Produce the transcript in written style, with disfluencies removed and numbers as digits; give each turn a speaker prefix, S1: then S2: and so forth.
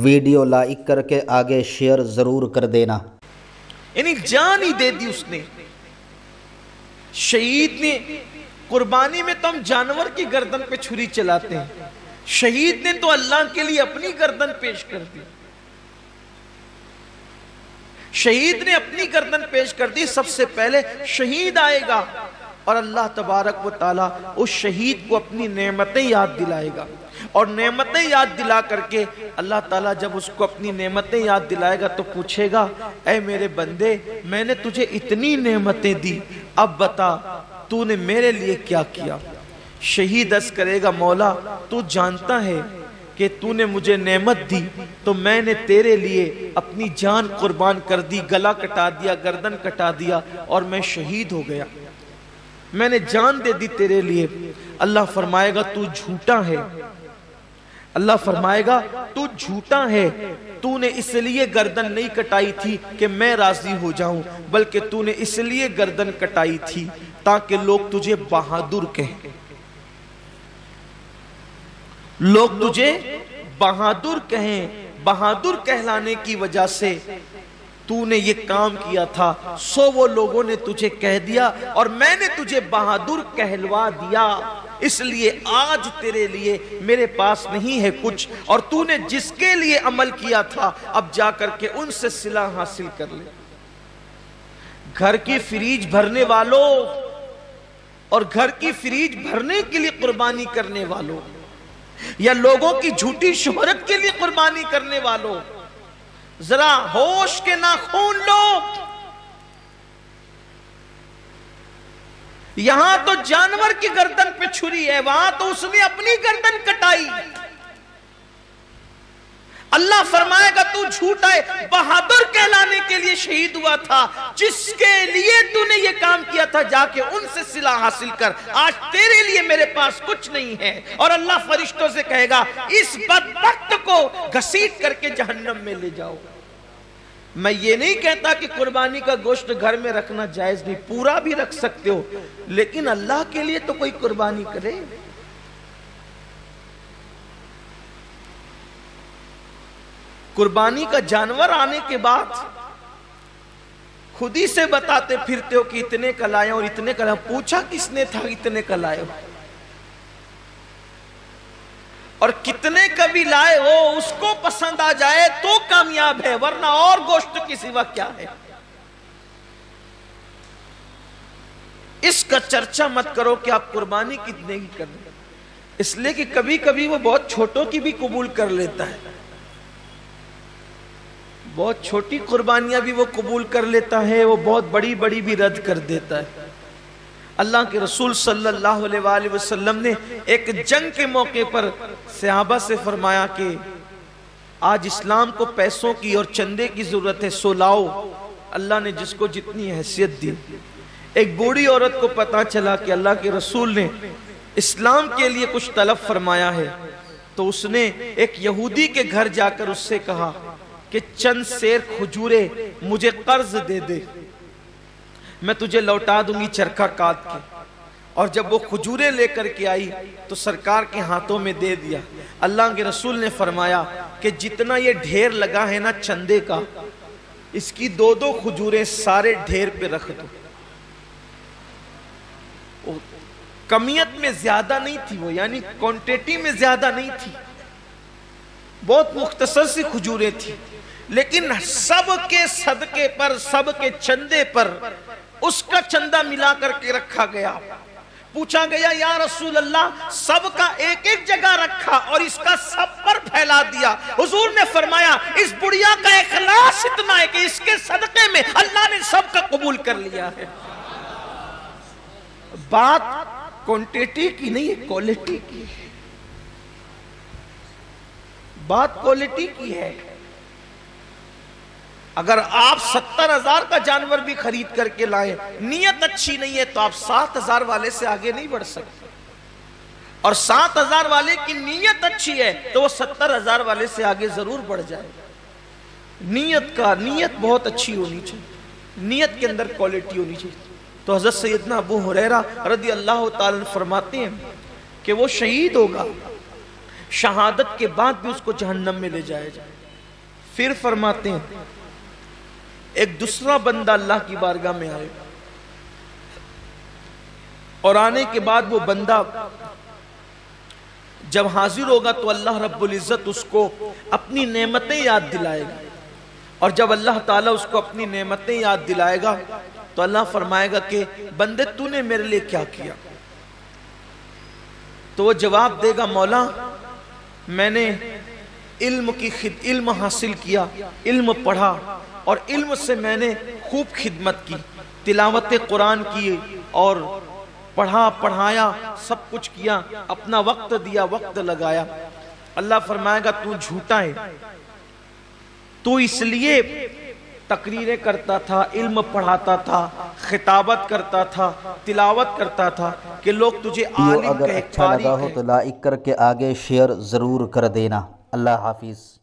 S1: Video like کر کے آگے شیئر ضرور کر دینا۔
S2: یعنی جان ہی دے دی اس نے۔ شہید نے قربانی میں تو ہم جانور کی گردن پہ چھری چلاتے ہیں، شہید نے تو اللہ کے لیے اپنی گردن پیش کر دی۔ شہید نے اپنی گردن پیش کر دی۔ سب سے پہلے شہید آئے گا اور اللہ تبارک و تعالیٰ اس شہید کو اپنی نعمتیں یاد دلائے گا، اور نعمتیں یاد دلا کر کے اللہ تعالیٰ جب اس کو اپنی نعمتیں یاد دلائے گا تو پوچھے گا، اے میرے بندے، میں نے تجھے اتنی نعمتیں دی، اب بتا تو نے میرے لیے کیا کیا؟ شہید عرض کرے گا، مولا تو جانتا ہے کہ تو نے مجھے نعمت دی تو میں نے تیرے لیے اپنی جان قربان کر دی، گلا کٹا دیا، گردن کٹا دیا، اور میں شہید ہو گیا، میں نے جان دے دی تیرے لیے۔ اللہ فرمائے گا تو جھوٹا ہے، اللہ فرمائے گا تو جھوٹا ہے، تو نے اس لیے گردن نہیں کٹائی تھی کہ میں راضی ہو جاؤں، بلکہ تو نے اس لیے گردن کٹائی تھی تاکہ لوگ تجھے بہادر کہیں، لوگ تجھے بہادر کہیں، بہادر کہلانے کی وجہ سے تو نے یہ کام کیا تھا، سو وہ لوگوں نے تجھے کہہ دیا اور میں نے تجھے بہادر کہلوا دیا، اس لیے آج تیرے لیے میرے پاس نہیں ہے کچھ، اور تو نے جس کے لیے عمل کیا تھا اب جا کر کے ان سے صلہ حاصل کر لے۔ گھر کی فریج بھرنے والوں اور گھر کی فریج بھرنے کے لیے قربانی کرنے والوں، یا لوگوں کی جھوٹی شہرت کے لیے قربانی کرنے والوں، ذرا ہوش کے ناخون لو۔ یہاں تو جانور کی گردن پہ چھری ہے، وہاں تو اس نے اپنی گردن کٹائی۔ اللہ فرمائے گا تو جھوٹا ہے، بہادر کہلانے کے لیے شہید ہوا تھا، جس کے لیے تو نے یہ کام کیا تھا جا کے ان سے صلہ حاصل کر، آج تیرے لیے میرے پاس کچھ نہیں ہے۔ اور اللہ فرشتوں سے کہے گا اس بدبخت کو گھسیٹ کر کے جہنم میں لے جاؤ۔ میں یہ نہیں کہتا کہ قربانی کا گوشت گھر میں رکھنا جائز نہیں، پورا بھی رکھ سکتے ہو، لیکن اللہ کے لیے تو کوئی قربانی کرے۔ قربانی کا جانور آنے کے بعد خود ہی سے بتاتے پھرتے ہو کہ اتنے کا لائے اور اتنے کا لائے، پوچھا کس نے تھا اتنے کا لائے ہو؟ اور کتنے کا بھی لائے ہو اس کو پسند آ جائے تو کامیاب ہے، ورنہ اور گوشت کی سوا کیا ہے؟ اس کا چرچا مت کرو کہ آپ قربانی کتنے کی کریں، اس لیے کہ کبھی کبھی وہ بہت چھوٹوں کی بھی قبول کر لیتا ہے، بہت چھوٹی قربانیاں بھی وہ قبول کر لیتا ہے، وہ بہت بڑی بڑی بھی رد کر دیتا ہے۔ اللہ کے رسول صلی اللہ علیہ وآلہ وسلم نے ایک جنگ کے موقع پر صحابہ سے فرمایا کہ آج اسلام کو پیسوں کی اور چندے کی ضرورت ہے، سو لاؤ۔ اللہ نے جس کو جتنی حیثیت دی۔ ایک بوڑھی عورت کو پتا چلا کہ اللہ کے رسول نے اسلام کے لیے کچھ طلب فرمایا ہے، تو اس نے ایک یہودی کے گھر جا کر اس سے کہا کہ چند سیر کھجورے مجھے قرض دے دے، میں تجھے لوٹا دوں گی چرخہ کاٹ کے۔ اور جب وہ کھجورے لے کر کے آئی تو سرکار کے ہاتھوں میں دے دیا۔ اللہ کے رسول نے فرمایا کہ جتنا یہ ڈھیر لگا ہے نا چندے کا، اس کی دو دو کھجوریں سارے ڈھیر پہ رکھ دو۔ کمیت میں زیادہ نہیں تھی وہ، یعنی کوانٹیٹی میں زیادہ نہیں تھی، بہت مختصر سی کھجوریں تھی، لیکن سب کے صدقے پر، سب کے چندے پر اس کا چندہ ملا کر کے رکھا گیا۔ پوچھا گیا یا رسول اللہ سب کا ایک ایک جگہ رکھا اور اس کا سب پر پھیلا دیا؟ حضور نے فرمایا اس بڑھیا کا اخلاص اتنا ہے کہ اس کے صدقے میں اللہ نے سب کا قبول کر لیا ہے۔ بات کوانٹیٹی کی نہیں ہے، کوالٹی کی ہے، بات کوالٹی کی ہے۔ اگر آپ 70,000 کا جانور بھی خرید کر کے لائیں، نیت اچھی نہیں ہے تو آپ 7,000 والے سے آگے نہیں بڑھ سکتے، اور 7,000 والے کی نیت اچھی ہے تو وہ 70,000 والے سے آگے ضرور بڑھ جائے۔ نیت بہت اچھی ہونی چاہیے، نیت کے اندر کوالٹی ہونی چاہیے۔ تو حضرت سیدنا ابو ہریرہ رضی اللہ تعالیٰ عنہ فرماتے ہیں کہ وہ شہید ہوگا، شہادت کے بعد بھی اس کو جہنم میں لے جائے جائے۔ پھر فرماتے ہیں ایک دوسرا بندہ اللہ کی بارگاہ میں آئے اور آنے کے بعد وہ بندہ جب حاضر ہوگا تو اللہ رب العزت اس کو اپنی نعمتیں یاد دلائے گا، اور جب اللہ تعالیٰ اس کو اپنی نعمتیں یاد دلائے گا تو اللہ فرمائے گا کہ بندے تو نے میرے لیے کیا کیا؟ تو وہ جواب دے گا مولا میں نے علم حاصل کیا، علم پڑھا، اور علم سے میں نے خوب خدمت کی، تلاوت قرآن کی اور پڑھا پڑھایا، سب کچھ کیا، اپنا وقت دیا، وقت لگایا۔ اللہ فرمائے گا تو جھوٹا ہے، تو اس لیے تقریریں کرتا تھا، علم پڑھاتا تھا، خطابت کرتا تھا، تلاوت کرتا تھا کہ لوگ تجھے عالم
S1: اگر
S2: کہے،
S1: اچھا لگا ہو تو لائک کر کے آگے شیئر ضرور کر دینا۔ اللہ حافظ۔